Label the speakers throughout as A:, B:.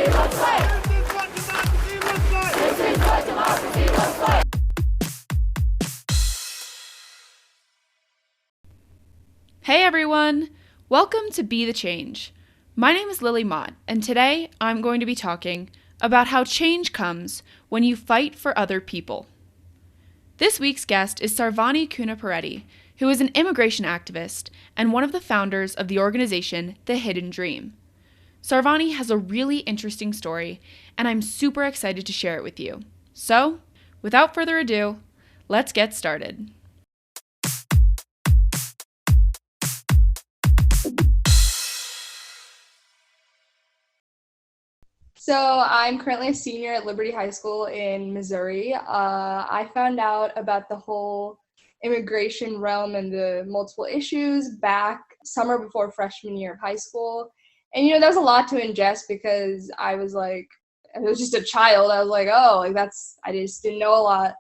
A: Hey everyone! Welcome to Be the Change. My name is Lily Mott, and today I'm going to be talking about how change comes when you fight for other people. This week's guest is Sarvani Kunapareddy, who is an immigration activist and one of the founders of the organization The Hidden Dream. Sarvani has a really interesting story, and I'm super excited to share it with you. So, without further ado, let's get started.
B: So I'm currently a senior at Liberty High School in Missouri. I found out about the whole immigration realm and the multiple issues back summer before freshman year of high school. And, there was a lot to ingest because I was just a child. I was like, I just didn't know a lot.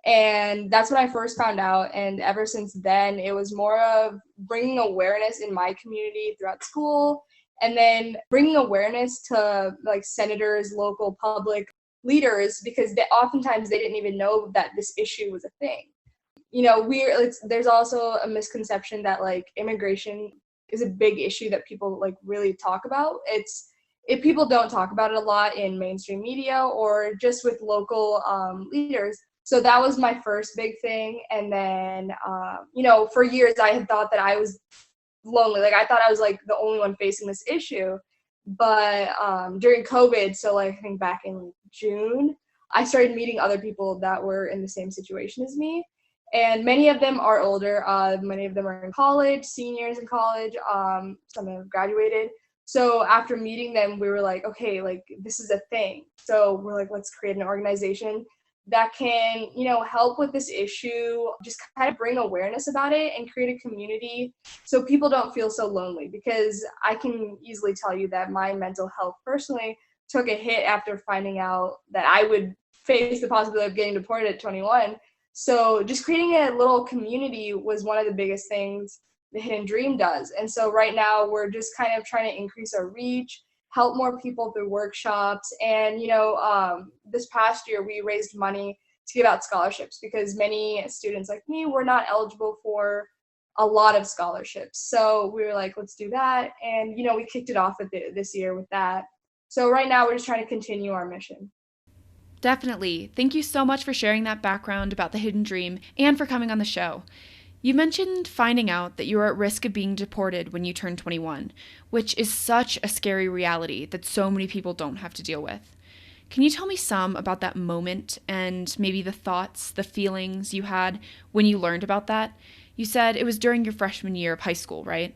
B: And that's when I first found out. And ever since then, it was more of bringing awareness in my community throughout school, and then bringing awareness to like senators, local public leaders, because oftentimes they didn't even know that this issue was a thing. There's also a misconception that like immigration is a big issue that people like really talk about. If people don't talk about it a lot in mainstream media or just with local leaders. So that was my first big thing. And then, for years I had thought that I was lonely. Like I thought I was like the only one facing this issue. But during COVID, so like I think back in June, I started meeting other people that were in the same situation as me. And many of them are older. Many of them are in college, seniors in college. Some have graduated. So after meeting them, we were like, okay, like this is a thing. So we're like, let's create an organization that can, help with this issue, just kind of bring awareness about it and create a community so people don't feel so lonely. Because I can easily tell you that my mental health personally took a hit after finding out that I would face the possibility of getting deported at 21. So just creating a little community was one of the biggest things the Hidden Dream does. And so right now we're just kind of trying to increase our reach, help more people through workshops. And, this past year we raised money to give out scholarships because many students like me were not eligible for a lot of scholarships. So we were like, let's do that. And, we kicked it off this year with that. So right now we're just trying to continue our mission.
A: Definitely. Thank you so much for sharing that background about the Hidden Dream and for coming on the show. You mentioned finding out that you were at risk of being deported when you turned 21, which is such a scary reality that so many people don't have to deal with. Can you tell me some about that moment and maybe the thoughts, the feelings you had when you learned about that? You said it was during your freshman year of high school, right?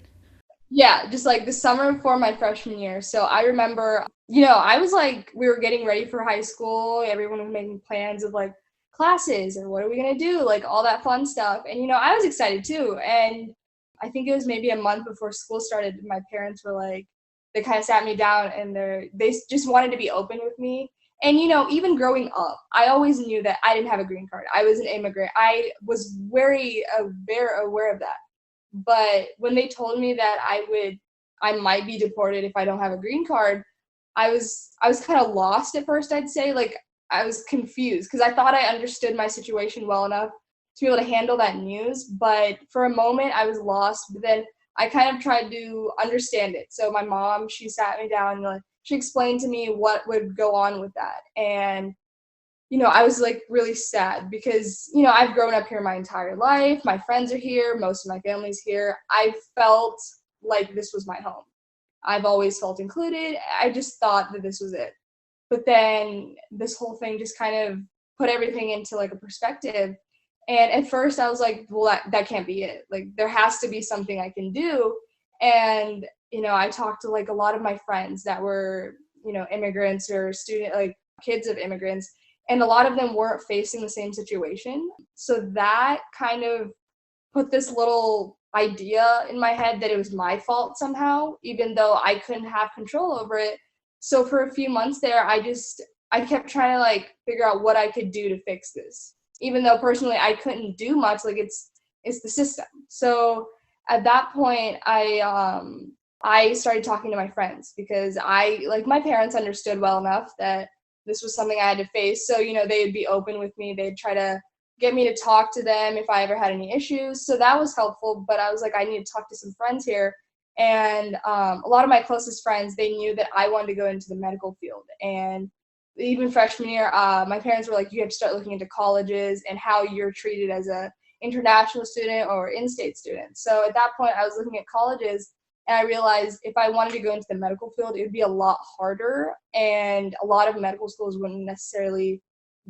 B: Yeah, just like the summer before my freshman year. So I remember, I was like, we were getting ready for high school. Everyone was making plans of like classes and what are we going to do? Like all that fun stuff. And, I was excited too. And I think it was maybe a month before school started. My parents were like, they kind of sat me down and they just wanted to be open with me. And, even growing up, I always knew that I didn't have a green card. I was an immigrant. I was very aware of that. But when they told me that I might be deported if I don't have a green card, I was kind of lost at first, I'd say. Like I was confused because I thought I understood my situation well enough to be able to handle that news. But for a moment I was lost, but then I kind of tried to understand it. So my mom, she sat me down and like, she explained to me what would go on with that. And I was like really sad because, I've grown up here my entire life. My friends are here. Most of my family's here. I felt like this was my home. I've always felt included. I just thought that this was it. But then this whole thing just kind of put everything into like a perspective. And at first I was like, well, that can't be it. Like there has to be something I can do. And, I talked to like a lot of my friends that were, immigrants or like kids of immigrants. And a lot of them weren't facing the same situation. So that kind of put this little idea in my head that it was my fault somehow, even though I couldn't have control over it. So for a few months there, I kept trying to like figure out what I could do to fix this, even though personally I couldn't do much. Like it's the system. So at that point, I I started talking to my friends because my parents understood well enough that this was something I had to face. So, they'd be open with me. They'd try to get me to talk to them if I ever had any issues. So that was helpful. But I was like, I need to talk to some friends here. And a lot of my closest friends, they knew that I wanted to go into the medical field. And even freshman year, my parents were like, you have to start looking into colleges and how you're treated as a international student or in-state student. So at that point, I was looking at colleges, and I realized if I wanted to go into the medical field, it would be a lot harder, and a lot of medical schools wouldn't necessarily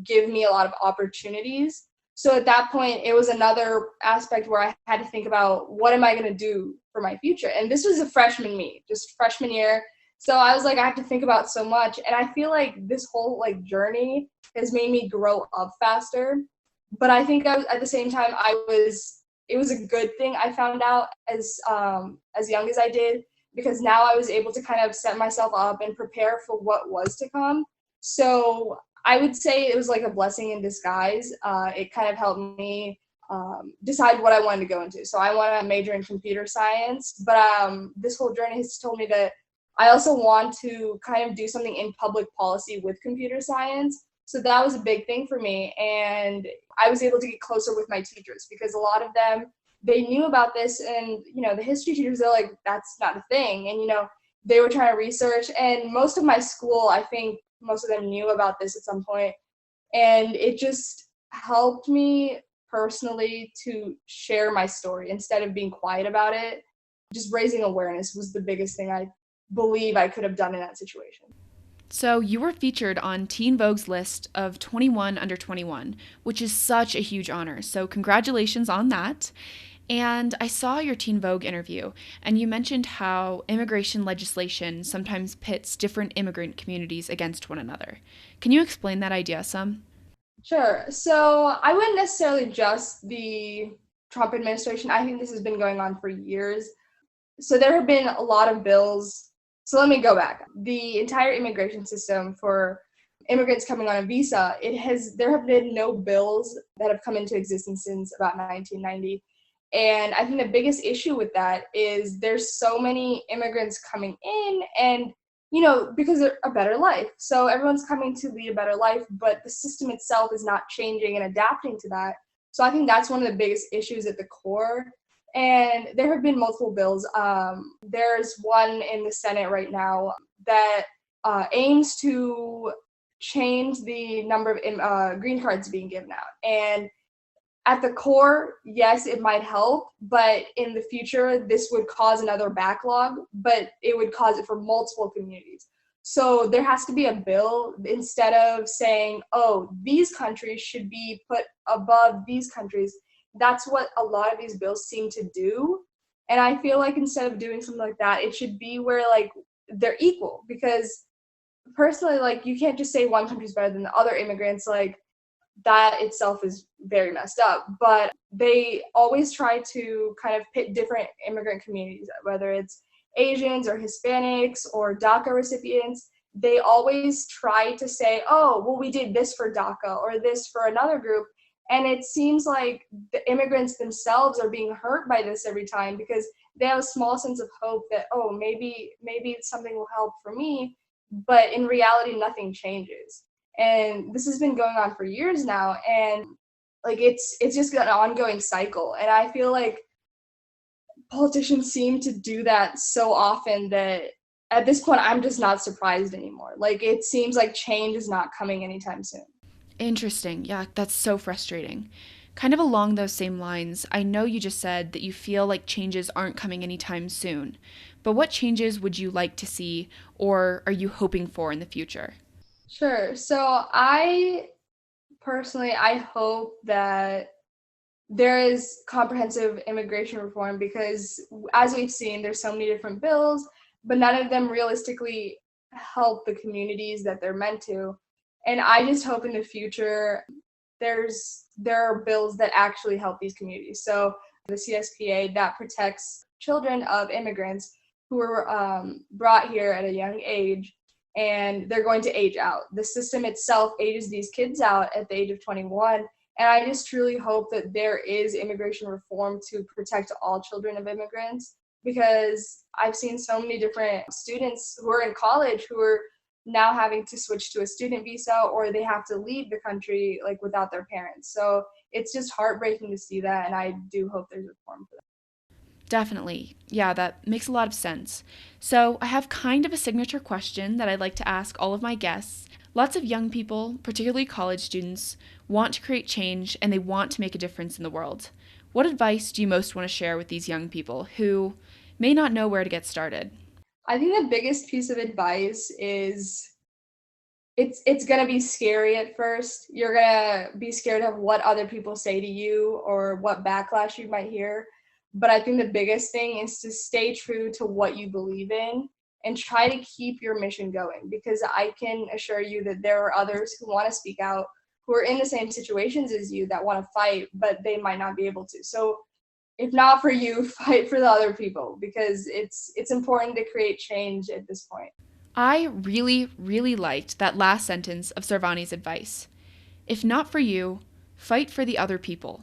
B: give me a lot of opportunities. So at that point, it was another aspect where I had to think about, what am I going to do for my future? And this was a freshman me, just freshman year. So I was like, I have to think about so much. And I feel like this whole journey has made me grow up faster. But I think at the same time, it was a good thing I found out as young as I did, because now I was able to kind of set myself up and prepare for what was to come. So I would say it was like a blessing in disguise. It kind of helped me decide what I wanted to go into. So I want to major in computer science, but this whole journey has told me that I also want to kind of do something in public policy with computer science. So that was a big thing for me. And I was able to get closer with my teachers because a lot of them, they knew about this, and, the history teachers, they're like, that's not a thing. And, they were trying to research, and most of my school, I think most of them knew about this at some point. And it just helped me personally to share my story instead of being quiet about it. Just raising awareness was the biggest thing I believe I could have done in that situation.
A: So, you were featured on Teen Vogue's list of 21 under 21, which is such a huge honor. So, congratulations on that. And I saw your Teen Vogue interview, and you mentioned how immigration legislation sometimes pits different immigrant communities against one another. Can you explain that idea some?
B: Sure. So I wouldn't necessarily just the Trump administration. I think this has been going on for years. So there have been a lot of bills. So let me go back. The entire immigration system for immigrants coming on a visa, there have been no bills that have come into existence since about 1990. And I think the biggest issue with that is there's so many immigrants coming in, and because they're a better life. So everyone's coming to lead a better life, but the system itself is not changing and adapting to that. So I think that's one of the biggest issues at the core. And there have been multiple bills. There's one in the Senate right now that aims to change the number of green cards being given out. And at the core, yes, it might help, but in the future, this would cause another backlog, but it would cause it for multiple communities. So there has to be a bill, instead of saying, oh, these countries should be put above these countries. That's what a lot of these bills seem to do. And I feel like instead of doing something like that, it should be where they're equal, because personally, you can't just say one country's better than the other immigrants. That itself is very messed up. But they always try to kind of pit different immigrant communities, whether it's Asians or Hispanics or DACA recipients. They always try to say, oh, well, we did this for DACA or this for another group. And it seems like the immigrants themselves are being hurt by this every time, because they have a small sense of hope that, oh, maybe something will help for me. But in reality, nothing changes. And this has been going on for years now, and it's just an ongoing cycle. And I feel like politicians seem to do that so often that at this point I'm just not surprised anymore. It seems like change is not coming anytime soon.
A: Interesting. Yeah, that's so frustrating. Kind of along those same lines, I know you just said that you feel like changes aren't coming anytime soon, but what changes would you like to see, or are you hoping for in the future?
B: Sure. So I hope that there is comprehensive immigration reform, because as we've seen, there's so many different bills, but none of them realistically help the communities that they're meant to. And I just hope in the future there are bills that actually help these communities. So the CSPA that protects children of immigrants who were brought here at a young age, and they're going to age out. The system itself ages these kids out at the age of 21. And I just truly hope that there is immigration reform to protect all children of immigrants. because I've seen so many different students who are in college who are now having to switch to a student visa, or they have to leave the country like without their parents. So it's just heartbreaking to see that, and I do hope there's reform for that.
A: Definitely. Yeah, that makes a lot of sense. So, I have kind of a signature question that I'd like to ask all of my guests. Lots of young people, particularly college students, want to create change and they want to make a difference in the world. What advice do you most want to share with these young people who may not know where to get started?
B: I think the biggest piece of advice is it's gonna be scary at first. You're gonna be scared of what other people say to you or what backlash you might hear. But I think the biggest thing is to stay true to what you believe in and try to keep your mission going, because I can assure you that there are others who want to speak out, who are in the same situations as you, that want to fight, but they might not be able to. So if not for you, fight for the other people, because it's important to create change at this point.
A: I really, really liked that last sentence of Sarvani's advice. If not for you, fight for the other people.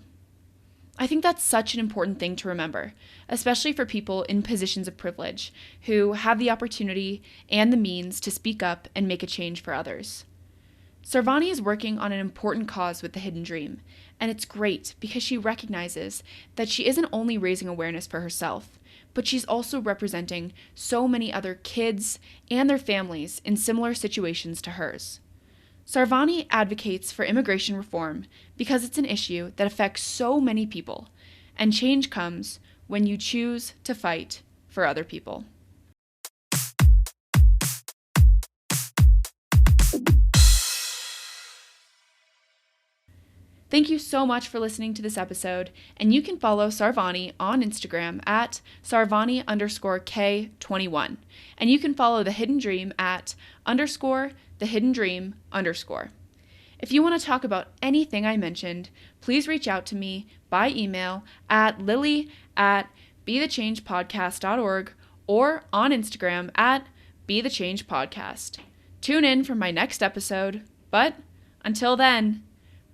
A: I think that's such an important thing to remember, especially for people in positions of privilege who have the opportunity and the means to speak up and make a change for others. Sarvani is working on an important cause with the Hidden Dream, and it's great because she recognizes that she isn't only raising awareness for herself, but she's also representing so many other kids and their families in similar situations to hers. Sarvani advocates for immigration reform because it's an issue that affects so many people, and change comes when you choose to fight for other people. Thank you so much for listening to this episode, and you can follow Sarvani on Instagram at Sarvani_K21, and you can follow The Hidden Dream at _The Hidden Dream _. If you want to talk about anything I mentioned, please reach out to me by email at lily@bethechangepodcast.org or on Instagram at bethechangepodcast. Tune in for my next episode, but until then,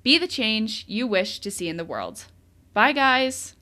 A: be the change you wish to see in the world. Bye, guys!